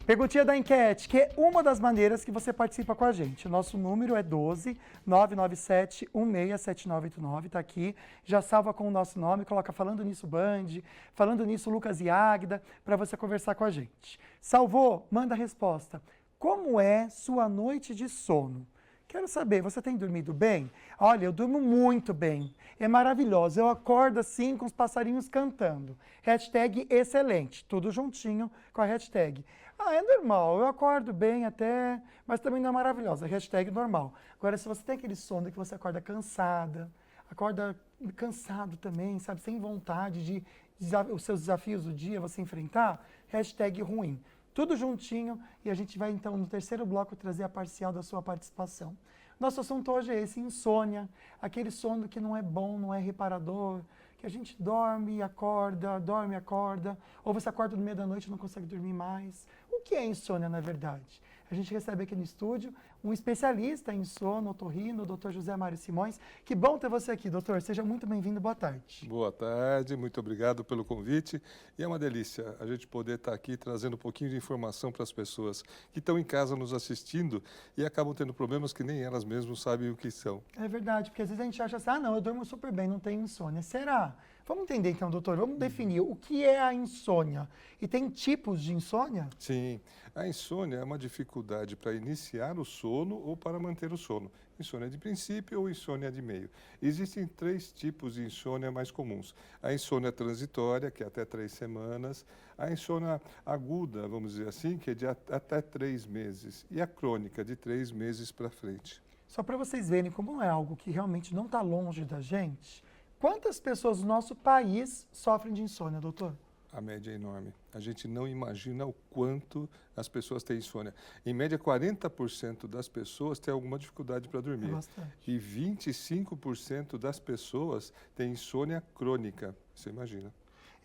Perguntinha da enquete, que é uma das maneiras que você participa com a gente. O nosso número é 12 997 167989, tá aqui. Já salva com o nosso nome, coloca Falando Nisso Band, Falando Nisso Lucas e Águida, para você conversar com a gente. Salvou? Manda a resposta. Como é sua noite de sono? Quero saber, você tem dormido bem? Olha, eu durmo muito bem. É maravilhoso. Eu acordo assim com os passarinhos cantando. Hashtag excelente. Tudo juntinho com a hashtag. Ah, é normal. Eu acordo bem até, mas também não é maravilhosa. Hashtag normal. Agora, se você tem aquele sono que você acorda cansada, acorda cansado também, sabe? Sem vontade de os seus desafios do dia você enfrentar, hashtag ruim. Tudo juntinho e a gente vai então no terceiro bloco trazer a parcial da sua participação. Nosso assunto hoje é esse, insônia, aquele sono que não é bom, não é reparador, que a gente dorme e acorda, ou você acorda no meio da noite e não consegue dormir mais. O que é insônia, na verdade? A gente recebe aqui no estúdio um especialista em sono, otorrino, o Dr. José Mário Simões. Que bom ter você aqui, doutor. Seja muito bem-vindo. Boa tarde. Boa tarde, muito obrigado pelo convite. E é uma delícia a gente poder estar aqui trazendo um pouquinho de informação para as pessoas que estão em casa nos assistindo e acabam tendo problemas que nem elas mesmas sabem o que são. É verdade, porque às vezes a gente acha assim, não, eu durmo super bem, não tenho insônia. Será? Vamos entender então, doutor, vamos definir o que é a insônia. E tem tipos de insônia? Sim, a insônia é uma dificuldade para iniciar o sono ou para manter o sono. Insônia de princípio ou insônia de meio. Existem 3 tipos de insônia mais comuns. A insônia transitória, que é até 3 semanas. A insônia aguda, vamos dizer assim, que é de até 3 meses. E a crônica, de 3 meses para frente. Só para vocês verem como não é algo que realmente não está longe da gente, quantas pessoas no nosso país sofrem de insônia, doutor? A média é enorme. A gente não imagina o quanto as pessoas têm insônia. Em média, 40% das pessoas têm alguma dificuldade para dormir. É bastante. E 25% das pessoas têm insônia crônica. Você imagina.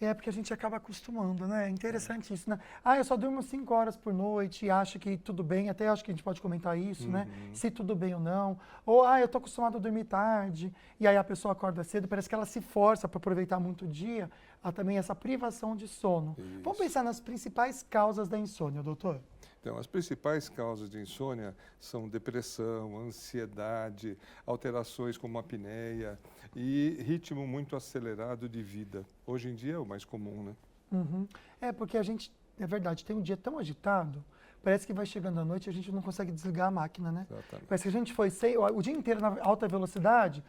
É porque a gente acaba acostumando, né? É interessante isso, né? Ah, eu só durmo 5 horas por noite e acho que tudo bem, até acho que a gente pode comentar isso, né? Se tudo bem ou não. Ou, eu tô acostumado a dormir tarde, e aí a pessoa acorda cedo, parece que ela se força para aproveitar muito o dia, há também essa privação de sono. Isso. Vamos pensar nas principais causas da insônia, doutor? Então, as principais causas de insônia são depressão, ansiedade, alterações como apneia e ritmo muito acelerado de vida. Hoje em dia é o mais comum, né? Uhum. É porque a gente, é verdade, tem um dia tão agitado, parece que vai chegando à noite e a gente não consegue desligar a máquina, né? Exatamente. Parece que a gente foi o dia inteiro na alta velocidade.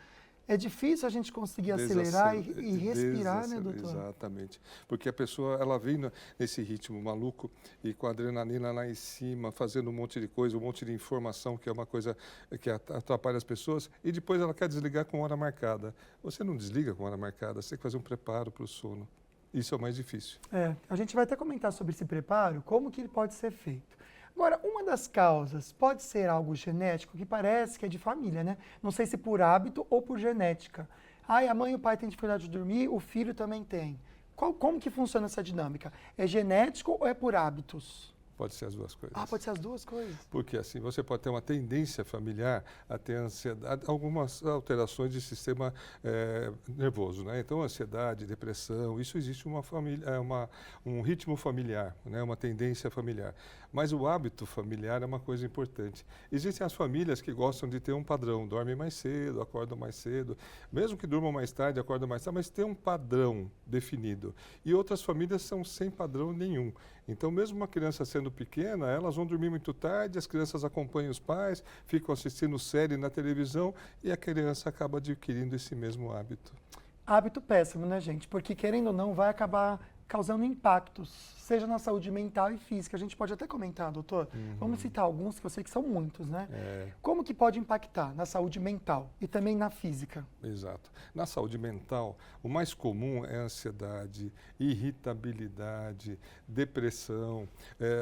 É difícil a gente conseguir acelerar e respirar, né, doutor? Exatamente. Porque a pessoa, ela vem nesse ritmo maluco e com a adrenalina lá em cima, fazendo um monte de coisa, um monte de informação, que é uma coisa que atrapalha as pessoas, e depois ela quer desligar com hora marcada. Você não desliga com hora marcada, você tem que fazer um preparo para o sono. Isso é o mais difícil. A gente vai até comentar sobre esse preparo, como que ele pode ser feito. Agora, uma das causas pode ser algo genético, que parece que é de família, né? Não sei se por hábito ou por genética. A mãe e o pai têm dificuldade de dormir, o filho também tem. Como que funciona essa dinâmica? É genético ou é por hábitos? Pode ser as duas coisas. Pode ser as duas coisas. Porque assim, você pode ter uma tendência familiar a ter ansiedade, algumas alterações de sistema nervoso, né? Então, ansiedade, depressão, isso existe uma família, um ritmo familiar, né? Uma tendência familiar. Mas o hábito familiar é uma coisa importante. Existem as famílias que gostam de ter um padrão, dormem mais cedo, acordam mais cedo, mesmo que durmam mais tarde, acordam mais tarde, mas tem um padrão definido. E outras famílias são sem padrão nenhum. Então, mesmo uma criança sendo pequena, elas vão dormir muito tarde, as crianças acompanham os pais, ficam assistindo série na televisão e a criança acaba adquirindo esse mesmo hábito. Hábito péssimo, né, gente? Porque, querendo ou não, vai acabar causando impactos, seja na saúde mental e física. A gente pode até comentar, doutor. Vamos citar alguns que eu sei que são muitos, né? Como que pode impactar na saúde mental e também na física? Exato. Na saúde mental, o mais comum é a ansiedade, irritabilidade, depressão.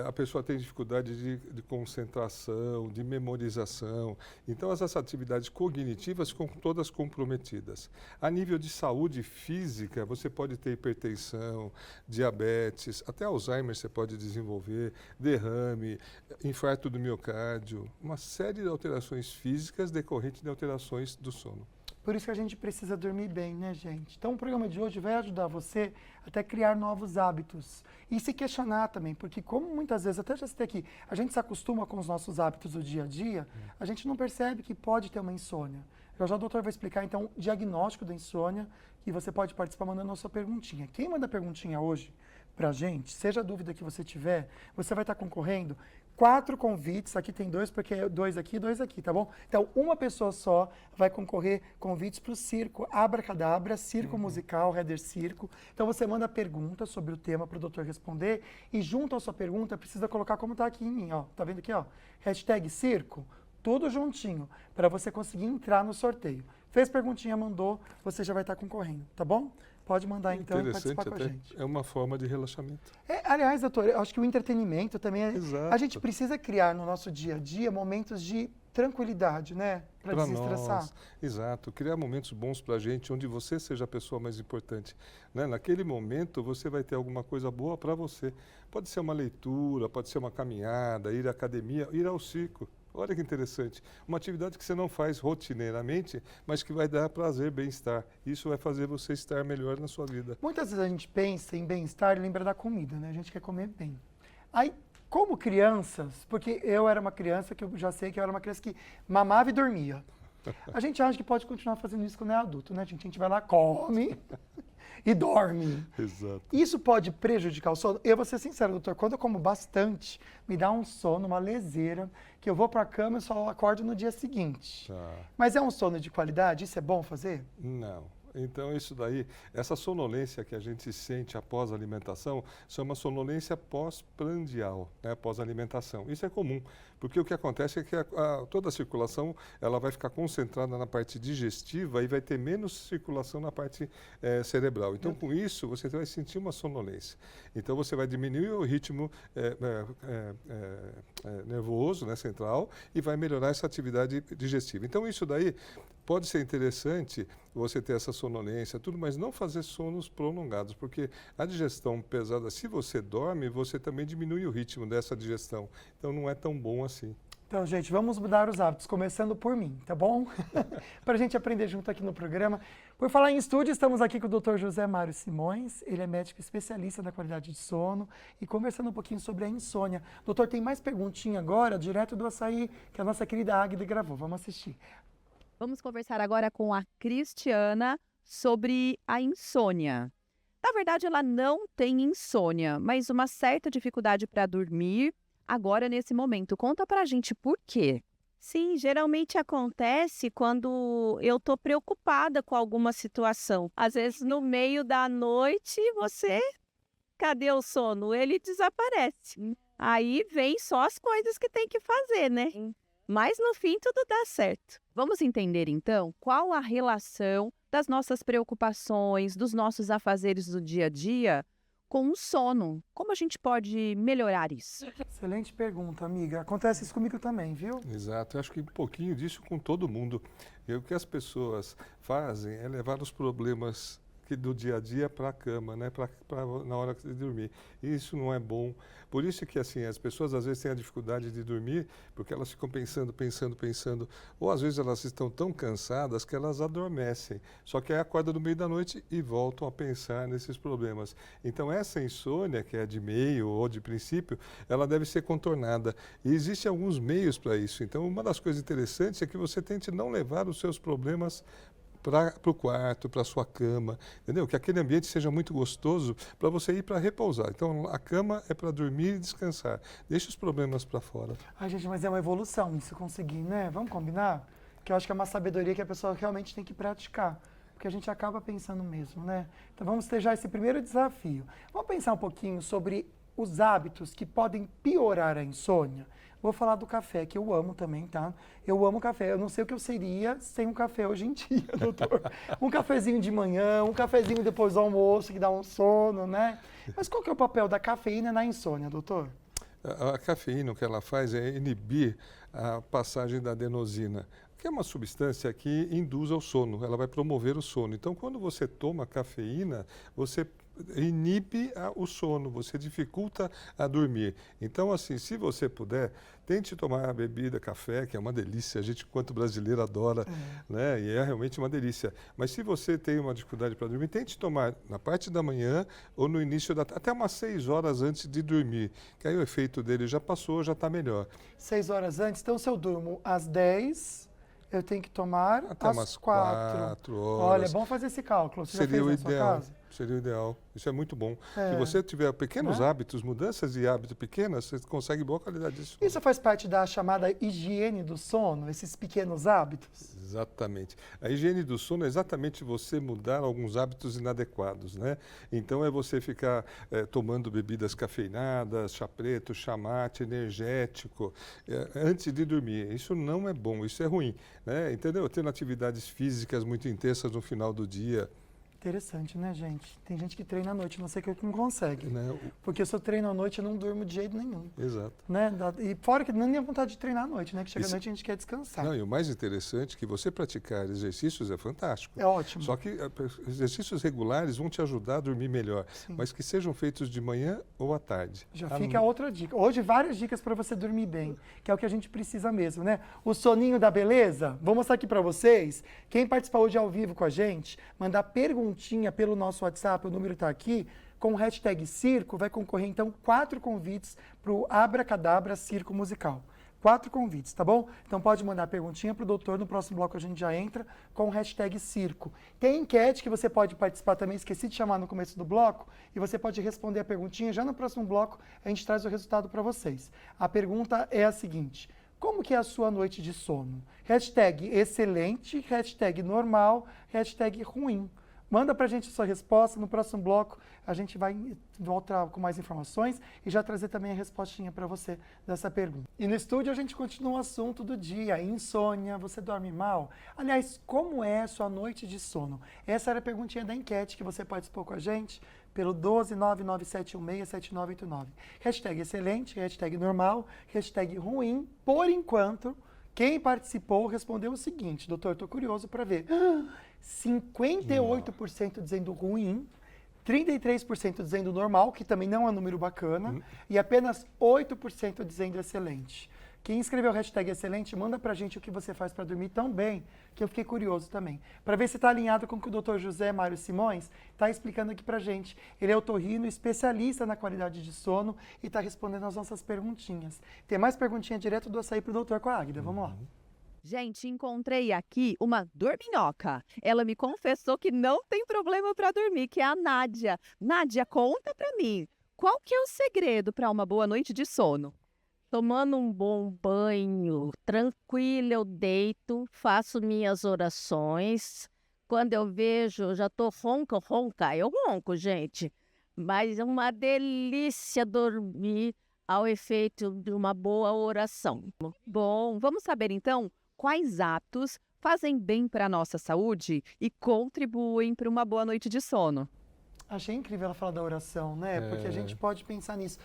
A pessoa tem dificuldade de concentração, de memorização. Então, essas atividades cognitivas ficam todas comprometidas. A nível de saúde física, você pode ter hipertensão, diabetes, até Alzheimer você pode desenvolver, derrame, infarto do miocárdio, uma série de alterações físicas decorrentes de alterações do sono. Por isso que a gente precisa dormir bem, né, gente? Então, o programa de hoje vai ajudar você até criar novos hábitos. E se questionar também, porque como muitas vezes, até já citei aqui, a gente se acostuma com os nossos hábitos do dia a dia, a gente não percebe que pode ter uma insônia. Já o doutor vai explicar, então, o diagnóstico da insônia, e você pode participar mandando a sua perguntinha. Quem manda perguntinha hoje pra gente, seja a dúvida que você tiver, você vai estar concorrendo 4 convites, aqui tem 2, porque é 2 aqui e 2 aqui, tá bom? Então, uma pessoa só vai concorrer convites para o circo Abracadabra, circo musical, Header Circo. Então, você manda pergunta sobre o tema para o doutor responder e junto à sua pergunta, precisa colocar como tá aqui em mim, ó. Tá vendo aqui, ó? Hashtag circo, tudo juntinho, para você conseguir entrar no sorteio. Fez perguntinha, mandou, você já vai estar concorrendo, tá bom? Pode mandar então e participar com a gente. É uma forma de relaxamento. Aliás, doutor, eu acho que o entretenimento também Exato. A gente precisa criar no nosso dia a dia momentos de tranquilidade, né? Para desestressar. Exato. Criar momentos bons para a gente, onde você seja a pessoa mais importante. Né? Naquele momento, você vai ter alguma coisa boa para você. Pode ser uma leitura, pode ser uma caminhada, ir à academia, ir ao circo. Olha que interessante. Uma atividade que você não faz rotineiramente, mas que vai dar prazer, bem-estar. Isso vai fazer você estar melhor na sua vida. Muitas vezes a gente pensa em bem-estar e lembra da comida, né? A gente quer comer bem. Aí, como crianças, porque eu era uma criança que eu já sei que eu era uma criança que mamava e dormia. A gente acha que pode continuar fazendo isso quando é adulto, né, gente? A gente vai lá, come e dorme. Exato. Isso pode prejudicar o sono? Eu vou ser sincero, doutor, quando eu como bastante, me dá um sono, uma leseira, que eu vou para a cama e só acordo no dia seguinte. Tá. Mas é um sono de qualidade? Isso é bom fazer? Não. Então, isso daí, essa sonolência que a gente sente após a alimentação, chama sonolência pós-prandial, né, pós-alimentação. Isso é comum, porque o que acontece é que toda a circulação ela vai ficar concentrada na parte digestiva e vai ter menos circulação na parte cerebral. Então, com isso, você vai sentir uma sonolência. Então, você vai diminuir o ritmo nervoso, né, central, e vai melhorar essa atividade digestiva. Então, isso daí pode ser interessante você ter essa sonolência, tudo, mas não fazer sonos prolongados, porque a digestão pesada, se você dorme, você também diminui o ritmo dessa digestão. Então não é tão bom assim. Então, gente, vamos mudar os hábitos, começando por mim, tá bom? Para a gente aprender junto aqui no programa. Por falar em estúdio, estamos aqui com o Dr. José Mário Simões. Ele é médico especialista na qualidade de sono e conversando um pouquinho sobre a insônia. Doutor, tem mais perguntinha agora, direto do Açaí, que a nossa querida Águida gravou. Vamos assistir. Vamos conversar agora com a Cristiana sobre a insônia. Na verdade, ela não tem insônia, mas uma certa dificuldade para dormir agora nesse momento. Conta pra gente por quê. Sim, geralmente acontece quando eu tô preocupada com alguma situação. Às vezes, no meio da noite, cadê o sono? Ele desaparece. Aí vem só as coisas que tem que fazer, né? Mas no fim tudo dá certo. Vamos entender então qual a relação das nossas preocupações, dos nossos afazeres do dia a dia com o sono. Como a gente pode melhorar isso? Excelente pergunta, amiga. Acontece isso comigo também, viu? Exato, eu acho que um pouquinho disso com todo mundo. E o que as pessoas fazem é levar os problemas do dia a dia para a cama, né? Na hora de dormir. E isso não é bom. Por isso que assim, as pessoas às vezes têm a dificuldade de dormir, porque elas ficam pensando, ou às vezes elas estão tão cansadas que elas adormecem. Só que aí acordam no meio da noite e voltam a pensar nesses problemas. Então essa insônia, que é de meio ou de princípio, ela deve ser contornada. E existem alguns meios para isso. Então uma das coisas interessantes é que você tente não levar os seus problemas para o quarto, para a sua cama, entendeu? Que aquele ambiente seja muito gostoso para você ir para repousar. Então, a cama é para dormir e descansar. Deixa os problemas para fora. Ai, gente, mas é uma evolução isso conseguir, né? Vamos combinar? Que eu acho que é uma sabedoria que a pessoa realmente tem que praticar. Porque a gente acaba pensando mesmo, né? Então, vamos ter já esse primeiro desafio. Vamos pensar um pouquinho sobre os hábitos que podem piorar a insônia. Vou falar do café, que eu amo também, tá? Eu amo café. Eu não sei o que eu seria sem um café hoje em dia, doutor. Um cafezinho de manhã, um cafezinho depois do almoço, que dá um sono, né? Mas qual que é o papel da cafeína na insônia, doutor? A cafeína, o que ela faz é inibir a passagem da adenosina, que é uma substância que induz ao sono, ela vai promover o sono. Então, quando você toma cafeína, você inibe o sono, você dificulta a dormir. Então, assim, se você puder, tente tomar a bebida, café, que é uma delícia, a gente, enquanto brasileiro, adora, né? E é realmente uma delícia. Mas se você tem uma dificuldade para dormir, tente tomar na parte da manhã ou no início da tarde, até umas 6 horas antes de dormir, que aí o efeito dele já passou, já está melhor. 6 horas antes, então se eu durmo às 10, eu tenho que tomar Até às umas 4 horas. Olha, é bom fazer esse cálculo. Você já fez na sua casa? Seria o ideal. Isso é muito bom. É. Se você tiver pequenos Né? hábitos, mudanças de hábito pequenas, você consegue boa qualidade de sono. Isso faz parte da chamada higiene do sono, esses pequenos hábitos? Exatamente. A higiene do sono é exatamente você mudar alguns hábitos inadequados, né? Então é você ficar tomando bebidas cafeinadas, chá preto, chá mate, energético, antes de dormir. Isso não é bom, isso é ruim, né? Entendeu? Tendo atividades físicas muito intensas no final do dia. Interessante, né, gente? Tem gente que treina à noite, não sei que não consegue. Né? Porque se eu treino à noite, eu não durmo de jeito nenhum. Exato. Né? E fora que não tem vontade de treinar à noite, né? Que chega à noite e a gente quer descansar. Não, e o mais interessante é que você praticar exercícios é fantástico. É ótimo. Só que exercícios regulares vão te ajudar a dormir melhor, Sim. mas que sejam feitos de manhã ou à tarde. Já fica outra dica. Hoje, várias dicas para você dormir bem, que é o que a gente precisa mesmo, né? O soninho da beleza, vou mostrar aqui para vocês. Quem participar hoje ao vivo com a gente, mandar perguntinha pelo nosso WhatsApp, o número está aqui, com o hashtag Circo, vai concorrer então 4 convites para o Abracadabra Circo Musical. 4 convites, tá bom? Então pode mandar perguntinha para o doutor, no próximo bloco a gente já entra com o hashtag Circo. Tem enquete que você pode participar também, esqueci de chamar no começo do bloco, e você pode responder a perguntinha, já no próximo bloco a gente traz o resultado para vocês. A pergunta é a seguinte: como que é a sua noite de sono? Hashtag excelente, hashtag normal, hashtag ruim. Manda pra gente a sua resposta, no próximo bloco a gente volta com mais informações e já trazer também a respostinha para você dessa pergunta. E no estúdio a gente continua o assunto do dia, insônia, você dorme mal? Aliás, como é a sua noite de sono? Essa era a perguntinha da enquete que você participou com a gente pelo 12997167989. Hashtag excelente, hashtag normal, hashtag ruim. Por enquanto, quem participou respondeu o seguinte: doutor, estou curioso para ver. 58% dizendo ruim, 33% dizendo normal, que também não é um número bacana, e apenas 8% dizendo excelente. Quem escreveu o hashtag excelente, manda pra gente o que você faz para dormir tão bem, que eu fiquei curioso também. Para ver se está alinhado com o que o Dr. José Mário Simões está explicando aqui pra gente. Ele é otorrino, especialista na qualidade de sono e está respondendo as nossas perguntinhas. Tem mais perguntinha direto do açaí pro doutor com a Águida. Vamos lá. Gente, encontrei aqui uma dorminhoca. Ela me confessou que não tem problema para dormir, que é a Nádia. Nádia, conta para mim, qual que é o segredo para uma boa noite de sono? Tomando um bom banho, tranquila, eu deito, faço minhas orações. Quando eu vejo, eu já tô ronca, eu ronco, gente. Mas é uma delícia dormir ao efeito de uma boa oração. Bom, vamos saber então quais atos fazem bem para a nossa saúde e contribuem para uma boa noite de sono. Achei incrível ela falar da oração, né? Porque a gente pode pensar nisso.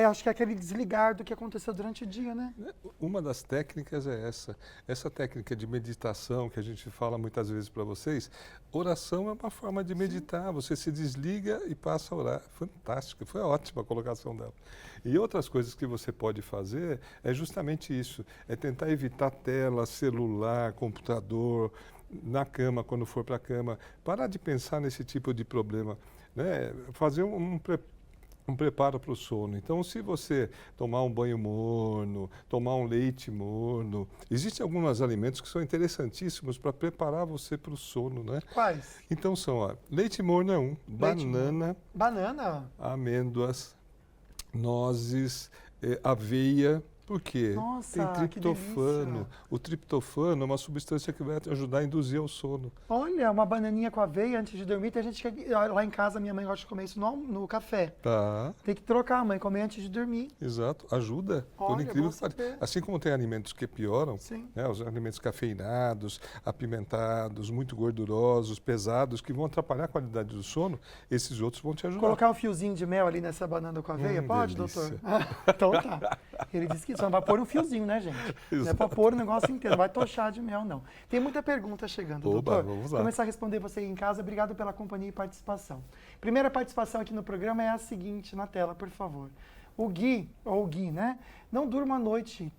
Acho que é aquele desligar do que aconteceu durante o dia, né? Uma das técnicas é essa. Essa técnica de meditação que a gente fala muitas vezes para vocês, oração é uma forma de meditar. Você se desliga e passa a orar. Fantástico, foi ótima a colocação dela. E outras coisas que você pode fazer é justamente isso. É tentar evitar tela, celular, computador, na cama, quando for para a cama. Parar de pensar nesse tipo de problema, né? Fazer um preparo para o sono. Então, se você tomar um banho morno, tomar um leite morno, existem alguns alimentos que são interessantíssimos para preparar você para o sono, né? Quais? Então são, leite morno é um, banana, amêndoas, nozes, aveia. Por quê? Nossa, tem que triptofano. delícia. O triptofano é uma substância que vai te ajudar a induzir ao sono. Olha, uma bananinha com aveia antes de dormir. Tem gente que lá em casa, minha mãe gosta de comer isso no café. Tá, Tem que trocar, mãe, comer antes de dormir. exato. Ajuda. Por Olha, incrível bom que pareça. saber. Assim como tem alimentos que pioram, Sim. né, os alimentos cafeinados, apimentados, muito gordurosos, pesados, que vão atrapalhar a qualidade do sono, esses outros vão te ajudar. Colocar um fiozinho de mel ali nessa banana com aveia, pode, delícia. doutor? Então tá. Ele disse que só não vai pôr um fiozinho, né, gente? Não é para pôr o negócio inteiro, não vai tochar de mel, não. Tem muita pergunta chegando, Oba, doutor. vamos lá. Vou começar a responder você aí em casa. Obrigado pela companhia e participação. Primeira participação aqui no programa é a seguinte, na tela, por favor. O Gui, ou o Gui, né? Não durmo à noite,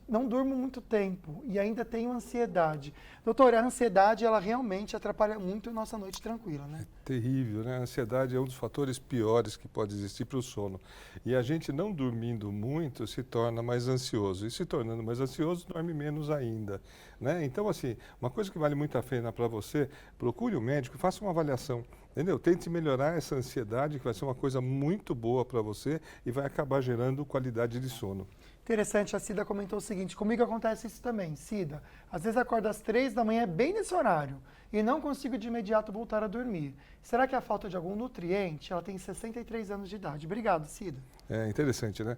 não durmo muito tempo e ainda tenho ansiedade. Doutor, a ansiedade, ela realmente atrapalha muito a nossa noite tranquila, né? Terrível, né? A ansiedade é um dos fatores piores que pode existir para o sono. E a gente não dormindo muito se torna mais ansioso. E se tornando mais ansioso, dorme menos ainda, né? Então, assim, uma coisa que vale muito a pena para você, procure um médico e faça uma avaliação. Entendeu? Tente melhorar essa ansiedade, que vai ser uma coisa muito boa para você e vai acabar gerando qualidade de sono. Interessante, a Cida comentou o seguinte, comigo acontece isso também, Cida. Às vezes acordo às 3 da manhã, bem nesse horário, e não consigo de imediato voltar a dormir. Será que é a falta de algum nutriente? Ela tem 63 anos de idade. Obrigado, Cida. É interessante, né?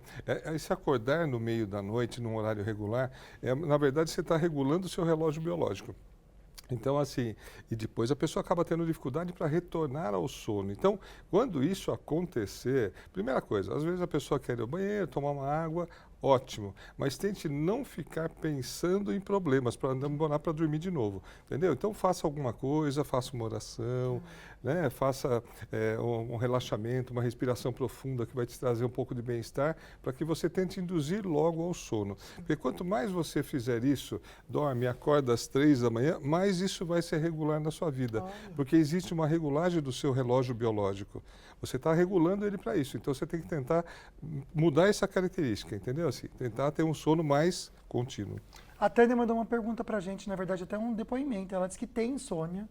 Se acordar no meio da noite, num horário regular, na verdade você está regulando o seu relógio biológico. Então, assim, e depois a pessoa acaba tendo dificuldade para retornar ao sono. Então, quando isso acontecer, primeira coisa, às vezes a pessoa quer ir ao banheiro, tomar uma água, ótimo, mas tente não ficar pensando em problemas para demorar para dormir de novo, entendeu? Então, faça alguma coisa, faça uma oração, né? Faça um relaxamento, uma respiração profunda que vai te trazer um pouco de bem-estar para que você tente induzir logo ao sono. Porque quanto mais você fizer isso, dorme, acorda às 3 da manhã, mais isso vai ser regular na sua vida. Olha. Porque existe uma regulagem do seu relógio biológico. Você está regulando ele para isso. Então, você tem que tentar mudar essa característica, entendeu? Assim, tentar ter um sono mais contínuo. A Tânia mandou uma pergunta pra gente, na verdade até um depoimento. Ela disse que tem insônia,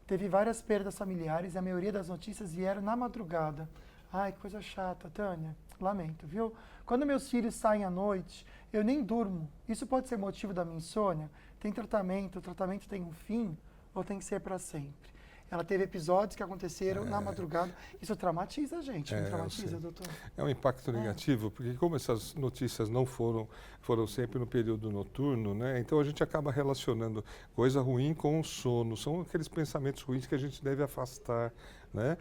teve várias perdas familiares e a maioria das notícias vieram na madrugada. Ai, que coisa chata, Tânia. Lamento, viu? Quando meus filhos saem à noite, eu nem durmo. Isso pode ser motivo da minha insônia? Tem tratamento? O tratamento tem um fim? Ou tem que ser para sempre? Ela teve episódios que aconteceram na madrugada. Isso traumatiza a gente, não traumatiza, doutor? É um impacto negativo, porque como essas notícias não foram sempre no período noturno, né? Então a gente acaba relacionando coisa ruim com o sono. São aqueles pensamentos ruins que a gente deve afastar, né?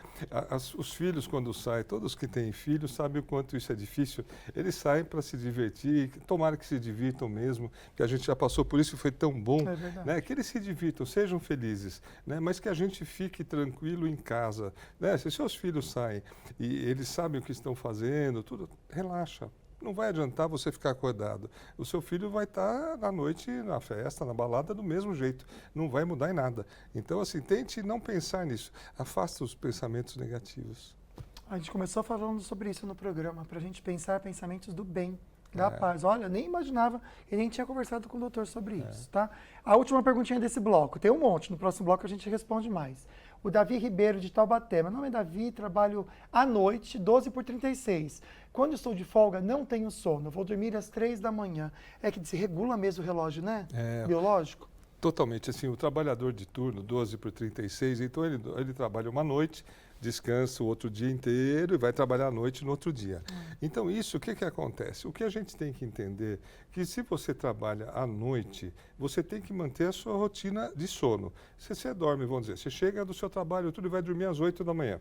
Os filhos, quando saem, todos que têm filhos sabem o quanto isso é difícil. Eles saem para se divertir, tomara que se divirtam mesmo, que a gente já passou por isso e foi tão bom, né? Que eles se divirtam, sejam felizes, né? Mas que a gente fique tranquilo em casa, né? Se seus filhos saem e eles sabem o que estão fazendo, tudo, relaxa. Não vai adiantar você ficar acordado. O seu filho vai estar à noite na festa, na balada, do mesmo jeito. Não vai mudar em nada. Então, assim, tente não pensar nisso. Afasta os pensamentos negativos. A gente começou falando sobre isso no programa, para a gente pensar pensamentos do bem, da paz. Olha, eu nem imaginava e nem tinha conversado com o doutor sobre isso, tá? A última perguntinha desse bloco. Tem um monte. No próximo bloco a gente responde mais. O Davi Ribeiro, de Taubaté. Meu nome é Davi, trabalho à noite, 12/36. Quando estou de folga, não tenho sono. Vou dormir às 3 da manhã. É que se regula mesmo o relógio, né? Biológico. Totalmente. Assim, o trabalhador de turno, 12/36, então ele trabalha uma noite, descansa o outro dia inteiro e vai trabalhar à noite no outro dia. Então, isso, o que acontece? O que a gente tem que entender que se você trabalha à noite, você tem que manter a sua rotina de sono. Se você dorme, vamos dizer, você chega do seu trabalho tudo e vai dormir às 8 da manhã.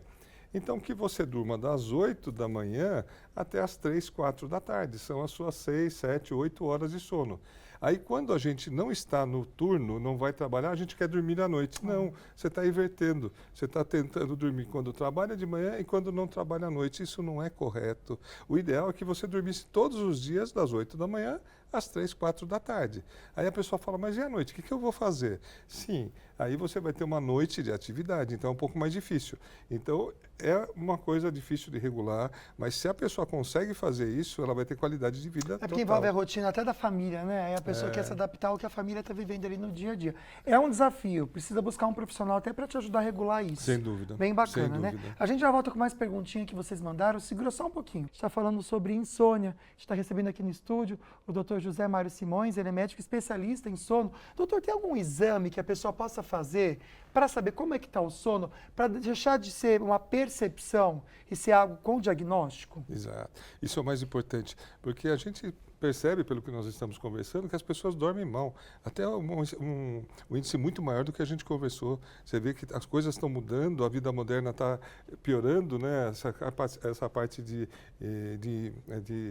Então, que você durma das 8 da manhã até as 3, 4 da tarde. São as suas 6, 7, 8 horas de sono. Aí, quando a gente não está no turno, não vai trabalhar, a gente quer dormir à noite. Não, você está invertendo. Você está tentando dormir quando trabalha de manhã e quando não trabalha à noite. Isso não é correto. O ideal é que você dormisse todos os dias das 8 da manhã às 3, 4 da tarde. Aí a pessoa fala, mas e à noite? O que eu vou fazer? Sim, aí você vai ter uma noite de atividade, então é um pouco mais difícil. Então, é uma coisa difícil de regular, mas se a pessoa consegue fazer isso, ela vai ter qualidade de vida É porque envolve a rotina até da família, né? Aí a pessoa quer se adaptar ao que a família está vivendo ali no dia a dia. É um desafio, precisa buscar um profissional até para te ajudar a regular isso. Sem dúvida. Bem bacana, Sem né? dúvida. A gente já volta com mais perguntinha que vocês mandaram. Segura só um pouquinho. A gente está falando sobre insônia. A gente está recebendo aqui no estúdio o Dr. José Mário Simões, ele é médico especialista em sono. Doutor, tem algum exame que a pessoa possa fazer para saber como é que está o sono, para deixar de ser uma percepção e ser algo com diagnóstico? Exato. Isso é o mais importante, porque a gente percebe, pelo que nós estamos conversando, que as pessoas dormem mal. Até um índice muito maior do que a gente conversou. Você vê que as coisas estão mudando, a vida moderna está piorando, né? Essa parte de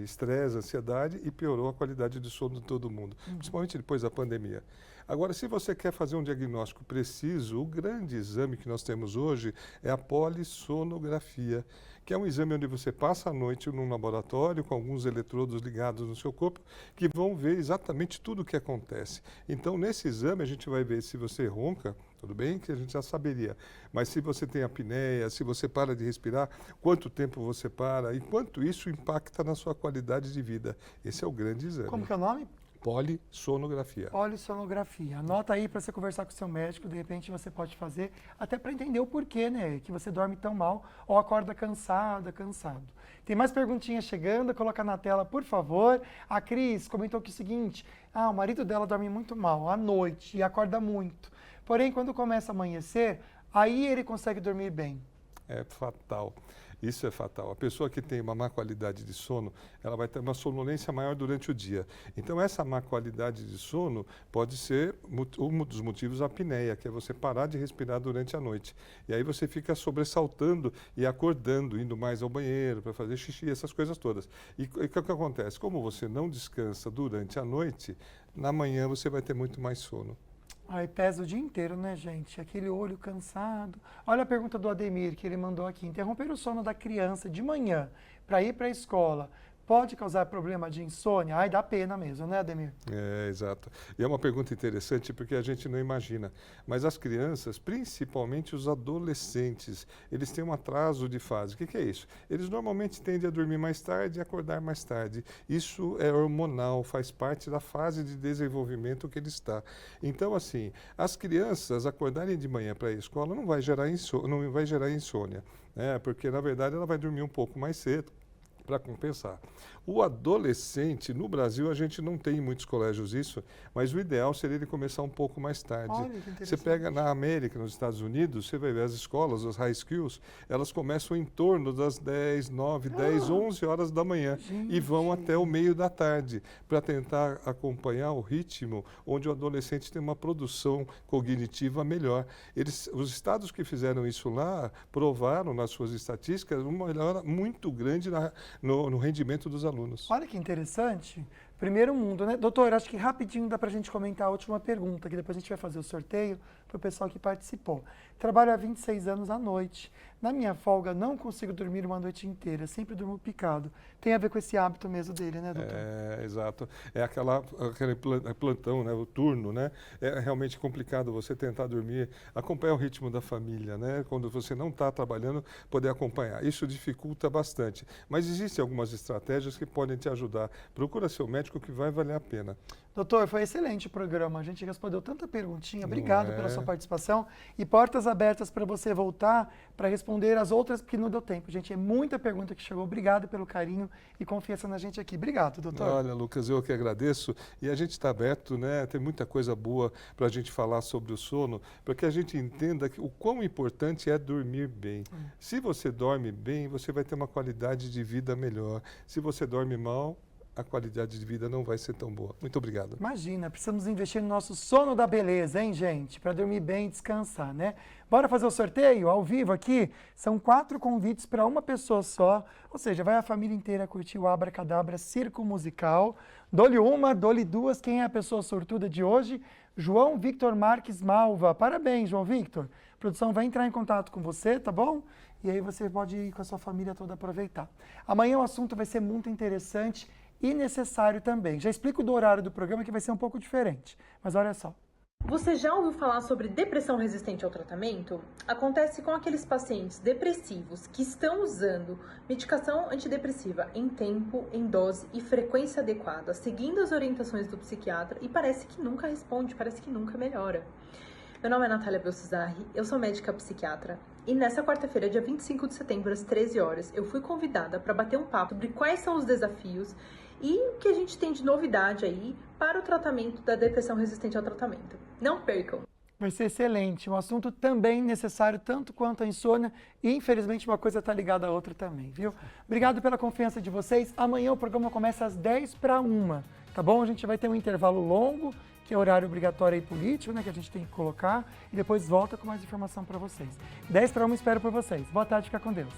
estresse, ansiedade, e piorou a qualidade de sono de todo mundo, principalmente depois da pandemia. Agora, se você quer fazer um diagnóstico preciso, o grande exame que nós temos hoje é a polissonografia, que é um exame onde você passa a noite num laboratório com alguns eletrodos ligados no seu corpo, que vão ver exatamente tudo o que acontece. Então, nesse exame, a gente vai ver se você ronca, tudo bem, que a gente já saberia, mas se você tem apneia, se você para de respirar, quanto tempo você para e quanto isso impacta na sua qualidade de vida. Esse é o grande exame. Como que é o nome? Polissonografia. Polissonografia. Anota aí para você conversar com o seu médico, de repente você pode fazer, até para entender o porquê, né, que você dorme tão mal ou acorda cansado. Tem mais perguntinhas chegando, coloca na tela, por favor. A Cris comentou que é o seguinte, o marido dela dorme muito mal à noite e acorda muito. Porém, quando começa a amanhecer, aí ele consegue dormir bem. É fatal. Isso é fatal. A pessoa que tem uma má qualidade de sono, ela vai ter uma sonolência maior durante o dia. Então, essa má qualidade de sono pode ser um dos motivos a apneia, que é você parar de respirar durante a noite. E aí você fica sobressaltando e acordando, indo mais ao banheiro para fazer xixi, essas coisas todas. E o que acontece? Como você não descansa durante a noite, na manhã você vai ter muito mais sono. Aí pesa o dia inteiro, né, gente? Aquele olho cansado. Olha a pergunta do Ademir, que ele mandou aqui. Interromper o sono da criança de manhã para ir para a escola pode causar problema de insônia? Ai, dá pena mesmo, né, Ademir? É, exato. E é uma pergunta interessante porque a gente não imagina. Mas as crianças, principalmente os adolescentes, eles têm um atraso de fase. O que é isso? Eles normalmente tendem a dormir mais tarde e acordar mais tarde. Isso é hormonal, faz parte da fase de desenvolvimento que ele está. Então, assim, as crianças acordarem de manhã para ir à escola não vai gerar insônia, né? Porque, na verdade, ela vai dormir um pouco mais cedo para compensar. O adolescente, no Brasil, a gente não tem em muitos colégios isso, mas o ideal seria ele começar um pouco mais tarde. Olha, que interessante. Você pega na América, nos Estados Unidos, você vai ver as escolas, as high schools, elas começam em torno das 10, 9, 10, 11 horas da manhã e vão até o meio da tarde, para tentar acompanhar o ritmo onde o adolescente tem uma produção cognitiva melhor. Os estados que fizeram isso lá provaram nas suas estatísticas uma melhora muito grande no rendimento dos alunos. Olha que interessante. Primeiro mundo, né? Doutor, acho que rapidinho dá para a gente comentar a última pergunta, que depois a gente vai fazer o sorteio para o pessoal que participou. Trabalho há 26 anos à noite. Na minha folga, não consigo dormir uma noite inteira, sempre durmo picado. Tem a ver com esse hábito mesmo dele, né, doutor? É, exato. É aquele plantão, né, o turno, né? É realmente complicado você tentar dormir, acompanhar o ritmo da família, né? Quando você não está trabalhando, poder acompanhar. Isso dificulta bastante. Mas existem algumas estratégias que podem te ajudar. Procura seu médico que vai valer a pena. Doutor, foi excelente o programa. A gente respondeu tanta perguntinha. Obrigado pela sua participação. E portas abertas para você voltar para responder as outras, porque não deu tempo. Gente, é muita pergunta que chegou. Obrigado pelo carinho e confiança na gente aqui. Obrigado, doutor. Olha, Lucas, eu que agradeço. E a gente está aberto, né? Tem muita coisa boa para a gente falar sobre o sono, para que a gente entenda o quão importante é dormir bem. Se você dorme bem, você vai ter uma qualidade de vida melhor. Se você dorme mal, a qualidade de vida não vai ser tão boa. Muito obrigado. Imagina, precisamos investir no nosso sono da beleza, hein, gente? Para dormir bem e descansar, né? Bora fazer o sorteio ao vivo aqui? São 4 convites para uma pessoa só, ou seja, vai a família inteira curtir o Abracadabra Circo Musical. Dou-lhe uma, dou-lhe duas. Quem é a pessoa sortuda de hoje? João Victor Marques Malva. Parabéns, João Victor. A produção vai entrar em contato com você, tá bom? E aí você pode ir com a sua família toda aproveitar. Amanhã o assunto vai ser muito interessante e necessário também. Já explico do horário do programa que vai ser um pouco diferente, mas olha só. Você já ouviu falar sobre depressão resistente ao tratamento? Acontece com aqueles pacientes depressivos que estão usando medicação antidepressiva em tempo, em dose e frequência adequada, seguindo as orientações do psiquiatra e parece que nunca responde, parece que nunca melhora. Meu nome é Natália Belsizarri, eu sou médica psiquiatra e nessa quarta-feira, dia 25 de setembro, às 13 horas, eu fui convidada para bater um papo sobre quais são os desafios e o que a gente tem de novidade aí para o tratamento da depressão resistente ao tratamento. Não percam! Vai ser excelente. Um assunto também necessário, tanto quanto a insônia. E, infelizmente, uma coisa está ligada à outra também, viu? Obrigado pela confiança de vocês. Amanhã o programa começa às 10:50, tá bom? A gente vai ter um intervalo longo, que é horário obrigatório e político, né? Que a gente tem que colocar. E depois volta com mais informação para vocês. 10:50, espero por vocês. Boa tarde, fica com Deus.